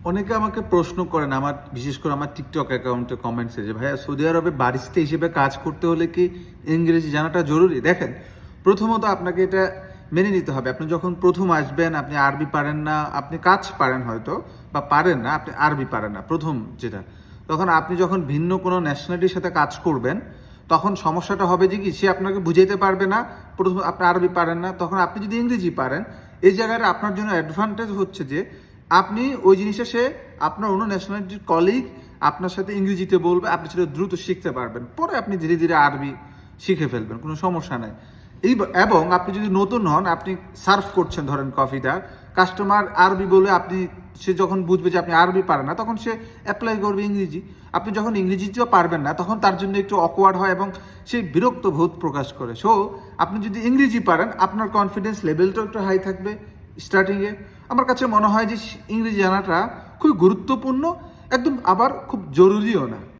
অনেকে আমাকে প্রশ্ন করেন, আমার বিশেষ করে আমার টিকটক অ্যাকাউন্টে কমেন্টসে, যে ভাইয়া সৌদি আরবে বারিস্তা হিসেবে কাজ করতে হলে কি ইংরেজি জানাটা জরুরি? দেখেন, প্রথমত আপনাকে এটা মেনে নিতে হবে, আপনি যখন প্রথম আসবেন আপনি আরবি পারেন না, আপনি কাজ পারেন হয়তো বা পারেন না, আপনি আরবি পারেন না প্রথম যেটা। তখন আপনি যখন ভিন্ন কোনো ন্যাশনালিটির সাথে কাজ করবেন তখন সমস্যাটা হবে যে কি, সে আপনাকে বুঝাইতে পারবে না, প্রথম আপনি আরবি পারেন না, তখন আপনি যদি ইংরেজি পারেন, এই জায়গাটা আপনার জন্য অ্যাডভান্টেজ হচ্ছে যে আপনি ওই জিনিসটা, সে আপনার অন্য ন্যাশনালিটির কলিগ আপনার সাথে ইংরেজিতে বলবে, আপনি সেটা দ্রুত শিখতে পারবেন, পরে আপনি ধীরে ধীরে আরবি শিখে ফেলবেন, কোনো সমস্যা নাই। এবং আপনি যদি নতুন হন, আপনি সার্ভ করছেন ধরেন কফিটা, কাস্টমার আরবি বলে আপনি, সে যখন বুঝবে যে আপনি আরবি পারেন না তখন সে অ্যাপ্লাই করবে ইংরেজি। আপনি যখন ইংরেজিতেও পারবেন না তখন তার জন্য একটু অকওয়ার্ড হয় এবং সে বিরক্ত বোধ প্রকাশ করে। সো আপনি যদি ইংরেজি পারেন আপনার কনফিডেন্স লেভেলটাও একটু হাই থাকবে স্টার্টিংয়ে। আমার কাছে মনে হয় যে ইংরেজি জানাটা খুবই গুরুত্বপূর্ণ, একদম আবার খুব জরুরিও না।